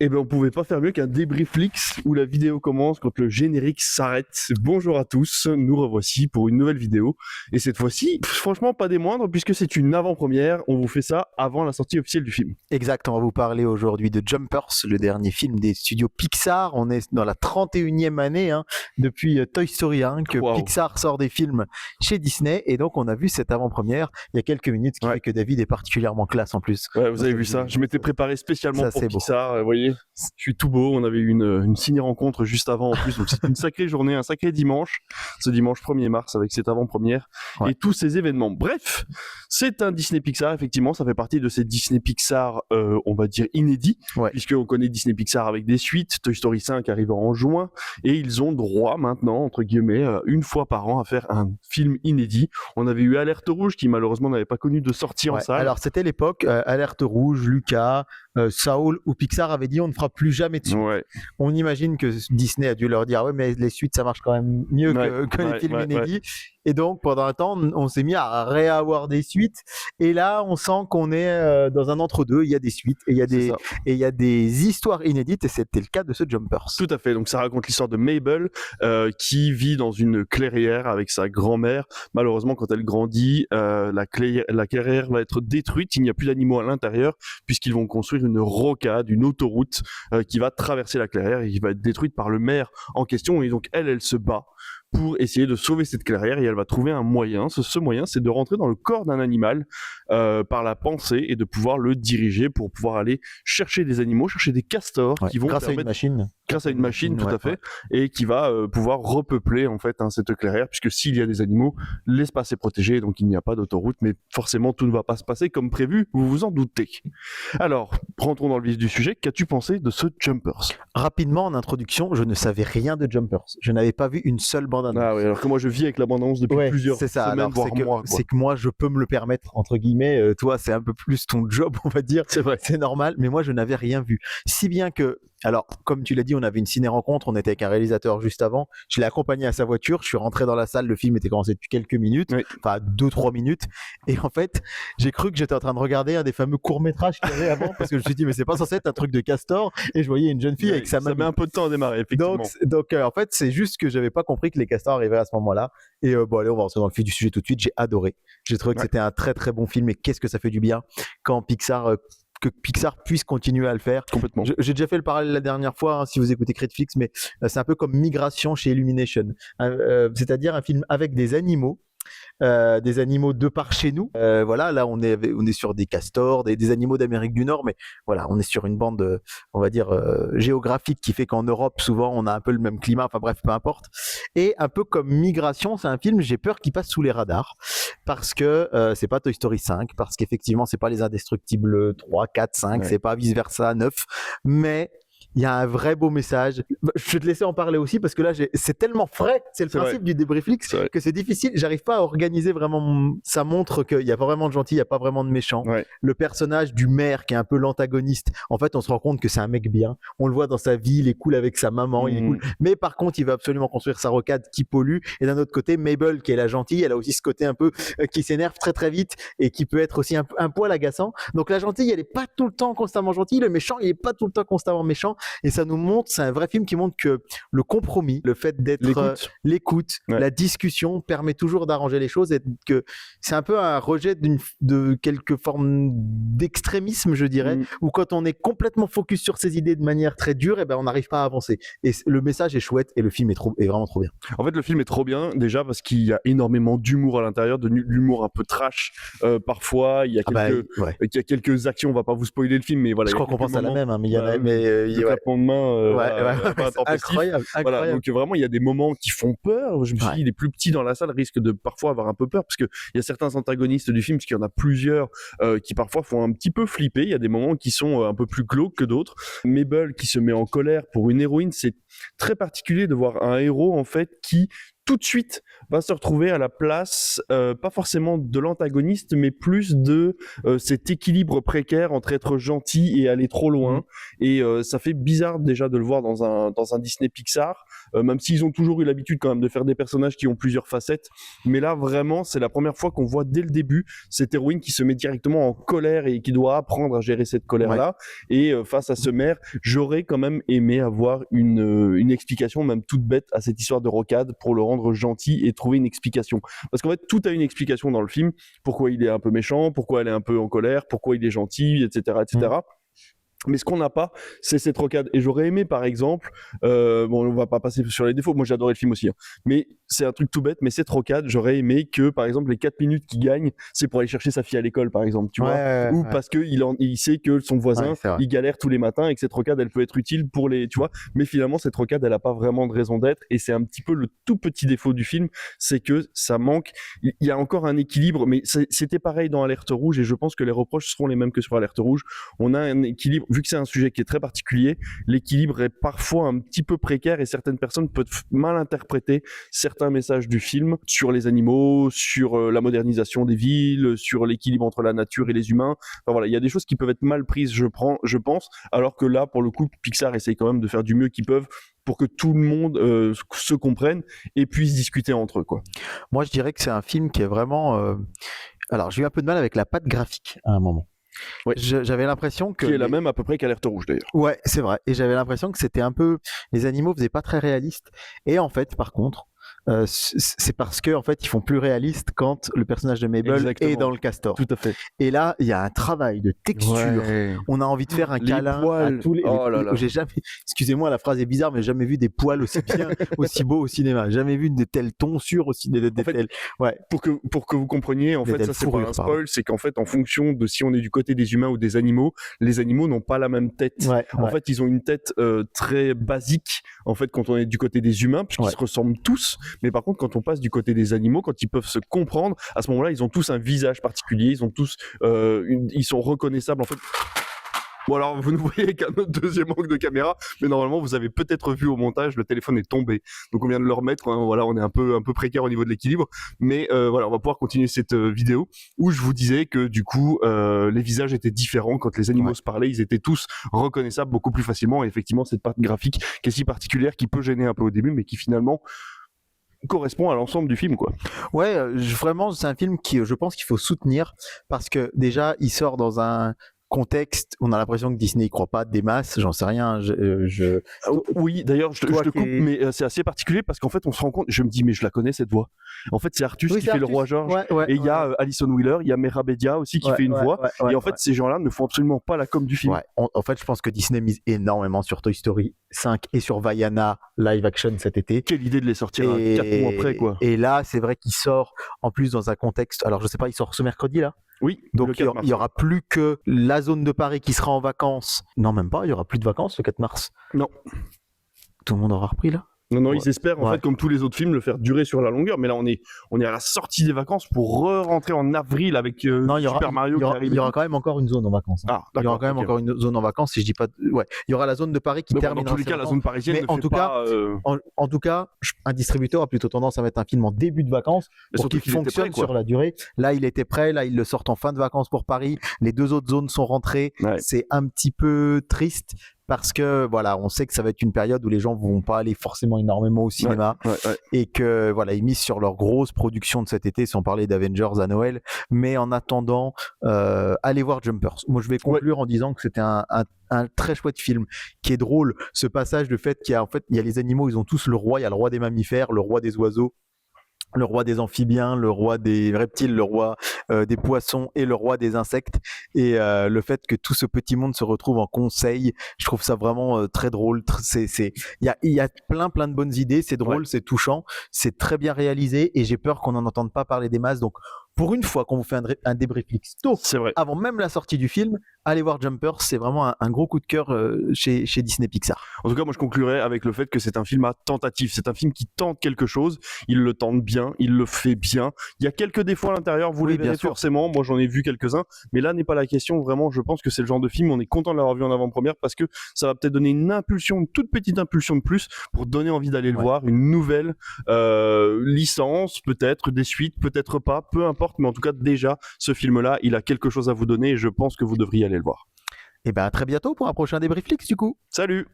Eh ben, on pouvait pas faire mieux qu'un débrieflix où la vidéo commence quand le générique s'arrête. Bonjour à tous, nous revoici pour une nouvelle vidéo. Et cette fois-ci, franchement, pas des moindres puisque c'est une avant-première. On vous fait ça avant la sortie officielle du film. Exact, on va vous parler aujourd'hui de Jumpers, le dernier film des studios Pixar. On est dans la 31e année depuis Toy Story 1 que Pixar sort des films chez Disney. Et donc, on a vu cette avant-première il y a quelques minutes, ce qui fait que David est particulièrement classe en plus. Ouais, vous avez vu ça. Je m'étais préparé spécialement pour Pixar. Vous voyez, je suis tout beau. On avait eu une ciné-rencontre juste avant en plus. Donc, c'est une sacrée journée, un sacré dimanche. Ce dimanche 1er mars avec cette avant-première et tous ces événements. Bref, c'est un Disney Pixar. Effectivement, ça fait partie de ces Disney Pixar, on va dire inédits. Puisqu'on connaît Disney Pixar avec des suites. Toy Story 5 arrive en juin. Et ils ont droit maintenant, entre guillemets, une fois par an à faire un film inédit. On avait eu Alerte Rouge qui malheureusement n'avait pas connu de sortie en salle. Alors, c'était l'époque, Alerte Rouge, Lucas, Saul ou Pixar avait dit on ne fera plus jamais de suite. On imagine que Disney a dû leur dire mais les suites ça marche quand même mieux que les films inédits. Et donc pendant un temps on s'est mis à réavoir des suites et là on sent qu'on est dans un entre-deux. Il y a des suites et il y a des histoires inédites et c'était le cas de ce Jumpers. Tout à fait. Donc ça raconte l'histoire de Mabel qui vit dans une clairière avec sa grand-mère. Malheureusement quand elle grandit la clairière va être détruite. Il n'y a plus d'animaux à l'intérieur puisqu'ils vont construire une rocade, une autoroute qui va traverser la clairière et qui va être détruite par le maire en question. Et donc elle se bat pour essayer de sauver cette clairière et elle va trouver un moyen. Ce moyen, c'est de rentrer dans le corps d'un animal par la pensée et de pouvoir le diriger pour pouvoir aller chercher des animaux, chercher des castors qui vont grâce à une machine, tout à fait, et qui va pouvoir repeupler en fait cette clairière puisque s'il y a des animaux, l'espace est protégé donc il n'y a pas d'autoroute, mais forcément tout ne va pas se passer comme prévu, vous vous en doutez. Alors, rentrons dans le vif du sujet. Qu'as-tu pensé de ce Jumpers ? Rapidement en introduction, je ne savais rien de Jumpers. Je n'avais pas vu une seule bande-annonce. Ah oui, alors que moi je vis avec la bande-annonce depuis plusieurs semaines, voire mois. C'est que moi je peux me le permettre, entre guillemets. Toi, c'est un peu plus ton job, on va dire. C'est vrai. C'est normal, mais moi je n'avais rien vu. Si bien que, alors, comme tu l'as dit, on avait une ciné-rencontre, on était avec un réalisateur juste avant. Je l'ai accompagné à sa voiture, je suis rentré dans la salle, le film était commencé depuis quelques minutes, enfin 2-3 minutes. Et en fait, j'ai cru que j'étais en train de regarder un des fameux courts-métrages qu'il y avait avant, parce que je me suis dit, mais c'est pas censé être un truc de castor. Et je voyais une jeune fille avec sa main. Ça met un peu de temps à démarrer, effectivement. Donc en fait, c'est juste que j'avais pas compris que les castors arrivaient à ce moment-là. Et bon, allez, on va rentrer dans le vif du sujet tout de suite. J'ai adoré. J'ai trouvé que c'était un très très bon film. Et qu'est-ce que ça fait du bien quand que Pixar puisse continuer à le faire. Complètement. J'ai déjà fait le parallèle la dernière fois, si vous écoutez Critflix, mais c'est un peu comme Migration chez Illumination. C'est-à-dire un film avec des animaux de par chez nous. Voilà, là on est sur des castors, des animaux d'Amérique du Nord, mais voilà, on est sur une bande, on va dire géographique qui fait qu'en Europe souvent on a un peu le même climat. Enfin bref, peu importe. Et un peu comme Migration, c'est un film, j'ai peur qu'il passe sous les radars parce que c'est pas Toy Story 5, parce qu'effectivement c'est pas Les Indestructibles 3, 4, 5, c'est pas vice versa 9, mais il y a un vrai beau message. Je vais te laisser en parler aussi parce que là, c'est tellement frais, c'est le principe du débrieflix, que c'est difficile. J'arrive pas à organiser vraiment. Ça montre qu'il y a pas vraiment de gentil, il y a pas vraiment de méchant. Le personnage du maire qui est un peu l'antagoniste, en fait, on se rend compte que c'est un mec bien. On le voit dans sa vie, il est cool avec sa maman, il est cool. Mais par contre, il va absolument construire sa rocade qui pollue. Et d'un autre côté, Mabel, qui est la gentille, elle a aussi ce côté un peu qui s'énerve très très vite et qui peut être aussi un poil agaçant. Donc la gentille, elle est pas tout le temps constamment gentille. Le méchant, il est pas tout le temps constamment méchant. Et ça nous montre, c'est un vrai film qui montre que le compromis, le fait d'être l'écoute, la discussion permet toujours d'arranger les choses et que c'est un peu un rejet de quelque forme d'extrémisme, je dirais, où quand on est complètement focus sur ses idées de manière très dure, et ben on n'arrive pas à avancer. Et le message est chouette et le film est vraiment trop bien. En fait, le film est trop bien déjà parce qu'il y a énormément d'humour à l'intérieur, de l'humour un peu trash parfois. Il y a quelques actions, on va pas vous spoiler le film, mais voilà. Je crois qu'on pense à la même, mais il y en a. De main, incroyable. Voilà, donc vraiment il y a des moments qui font peur. Je me suis dit les plus petits dans la salle risquent de parfois avoir un peu peur parce que il y a certains antagonistes du film, parce qu'il y en a plusieurs qui parfois font un petit peu flipper. Il y a des moments qui sont un peu plus glauques que d'autres. Mabel qui se met en colère pour une héroïne, c'est très particulier de voir un héros en fait qui tout de suite va se retrouver à la place, pas forcément de l'antagoniste, mais plus de cet équilibre précaire entre être gentil et aller trop loin. Et ça fait bizarre déjà de le voir dans un Disney Pixar, même s'ils ont toujours eu l'habitude quand même de faire des personnages qui ont plusieurs facettes. Mais là, vraiment, c'est la première fois qu'on voit dès le début cette héroïne qui se met directement en colère et qui doit apprendre à gérer cette colère-là. Ouais. Et face à ce maire, j'aurais quand même aimé avoir une explication, même toute bête, à cette histoire de rocade pour le rendre gentil et trouver une explication. Parce qu'en fait, tout a une explication dans le film. Pourquoi il est un peu méchant, pourquoi elle est un peu en colère, pourquoi il est gentil, etc., etc. Mais ce qu'on n'a pas, c'est cette rocade. Et j'aurais aimé, par exemple, bon, on va pas passer sur les défauts. Moi, j'ai adoré le film aussi, hein. Mais c'est un truc tout bête. Mais cette rocade, j'aurais aimé que, par exemple, les 4 minutes qu'il gagne, c'est pour aller chercher sa fille à l'école, par exemple, tu vois. Ou parce que il sait que son voisin, il galère tous les matins et que cette rocade, elle peut être utile pour les, tu vois. Mais finalement, cette rocade, elle a pas vraiment de raison d'être. Et c'est un petit peu le tout petit défaut du film, c'est que ça manque. Il y a encore un équilibre, mais c'était pareil dans Alerte Rouge. Et je pense que les reproches seront les mêmes que sur Alerte Rouge. On a un équilibre. Vu que c'est un sujet qui est très particulier, l'équilibre est parfois un petit peu précaire et certaines personnes peuvent mal interpréter certains messages du film sur les animaux, sur la modernisation des villes, sur l'équilibre entre la nature et les humains. Enfin voilà, il y a des choses qui peuvent être mal prises, je pense, alors que là, pour le coup, Pixar essaye quand même de faire du mieux qu'ils peuvent pour que tout le monde se comprenne et puisse discuter entre eux, quoi. Moi, je dirais que c'est un film qui est vraiment... Alors, j'ai eu un peu de mal avec la patte graphique à un moment. Ouais. J'avais l'impression que... Qui est la même à peu près qu'Alerte Rouge d'ailleurs. Ouais, c'est vrai. Et j'avais l'impression que c'était un peu... Les animaux faisaient pas très réalistes. Et en fait, par contre, c'est parce que en fait, ils font plus réaliste quand le personnage de Mabel est dans le castor. Tout à fait. Et là, il y a un travail de texture. Ouais. On a envie de faire un câlin à tous les... J'ai jamais... Excusez-moi, la phrase est bizarre, mais j'ai jamais vu des poils aussi bien, aussi beaux au cinéma. Jamais vu de telles tonsures aussi. Ouais. Pour que vous compreniez, en fait, ça c'est pas un spoil, c'est qu'en fait, en fonction de si on est du côté des humains ou des animaux, les animaux n'ont pas la même tête. En fait, ils ont une tête très basique. En fait, quand on est du côté des humains, puisqu'ils se ressemblent tous. Mais par contre, quand on passe du côté des animaux, quand ils peuvent se comprendre, à ce moment-là, ils ont tous un visage particulier, ils ont tous, ils sont reconnaissables en fait. Bon alors, vous ne voyez qu'un autre deuxième angle de caméra, mais normalement, vous avez peut-être vu au montage, le téléphone est tombé. Donc on vient de le remettre, hein, voilà, on est un peu précaire au niveau de l'équilibre. Mais voilà, on va pouvoir continuer cette vidéo où je vous disais que du coup, les visages étaient différents. Quand les animaux se parlaient, ils étaient tous reconnaissables beaucoup plus facilement. Et effectivement, cette patte graphique qui est si particulière, qui peut gêner un peu au début, mais qui finalement correspond à l'ensemble du film, quoi. Ouais, vraiment, c'est un film qui, je pense qu'il faut soutenir parce que déjà, il sort dans un contexte, on a l'impression que Disney y croit pas des masses, j'en sais rien. Oui, d'ailleurs, je te coupe, mais c'est assez particulier parce qu'en fait, on se rend compte, je me dis, mais je la connais cette voix. En fait, c'est Artus qui fait le roi George, et il y a Alison Wheeler, il y a Mera Bedia aussi qui fait une voix, et en fait, ces gens-là ne font absolument pas la com du film. En fait, je pense que Disney mise énormément sur Toy Story 5 et sur Vaiana live action cet été. Quelle idée de les sortir 4 mois après, quoi. Et là, c'est vrai qu'il sort en plus dans un contexte. Alors, je sais pas, il sort ce mercredi là. Oui, donc il y aura plus que la zone de Paris qui sera en vacances. Non, même pas, il y aura plus de vacances le 4 mars. Non. Tout le monde aura repris là. Non, ils espèrent en fait, comme tous les autres films, le faire durer sur la longueur. Mais là, on est à la sortie des vacances pour rentrer en avril avec Super Mario qui arrive. Il y aura quand même encore une zone en vacances. Ah, il y aura quand même encore une zone en vacances, si je dis pas. Ouais, il y aura la zone de Paris qui termine. Dans tous les cas, la zone parisienne. Mais en tout cas, un distributeur a plutôt tendance à mettre un film en début de vacances pour qu'il fonctionne sur la durée. Là, il était prêt. Là, ils le sortent en fin de vacances pour Paris. Les 2 autres zones sont rentrées. C'est un petit peu triste. Parce que voilà, on sait que ça va être une période où les gens vont pas aller forcément énormément au cinéma et que voilà, ils misent sur leur grosse production de cet été, sans parler d'Avengers à Noël. Mais en attendant, allez voir Jumpers. Moi, je vais conclure en disant que c'était un très chouette film qui est drôle. Ce passage de fait qu'il y a il y a les animaux, ils ont tous le roi. Il y a le roi des mammifères, le roi des oiseaux, le roi des amphibiens, le roi des reptiles, le roi des poissons et le roi des insectes. Et le fait que tout ce petit monde se retrouve en conseil, je trouve ça vraiment très drôle. Il y a plein de bonnes idées. C'est drôle, c'est touchant, c'est très bien réalisé. Et j'ai peur qu'on n'en entende pas parler des masses. Donc pour une fois qu'on vous fait un débrieflix tôt, C'est vrai. avant même la sortie du film, allez voir Jumper, c'est vraiment un gros coup de cœur chez Disney Pixar. En tout cas, moi, je conclurai avec le fait que c'est un film à tentative. C'est un film qui tente quelque chose. Il le tente bien, il le fait bien. Il y a quelques défauts à l'intérieur, vous Oui, les bien verrez sûr. forcément. Moi, j'en ai vu quelques-uns, mais là n'est pas la question. Vraiment, je pense que c'est le genre de film, on est content de l'avoir vu en avant-première parce que ça va peut-être donner une impulsion, une toute petite impulsion de plus pour donner envie d'aller le Ouais. voir. Une nouvelle licence, peut-être des suites, peut-être pas, peu importe. Mais en tout cas, déjà, ce film-là, il a quelque chose à vous donner et je pense que vous devriez aller le voir. Et ben à très bientôt pour un prochain débrieflix du coup. Salut!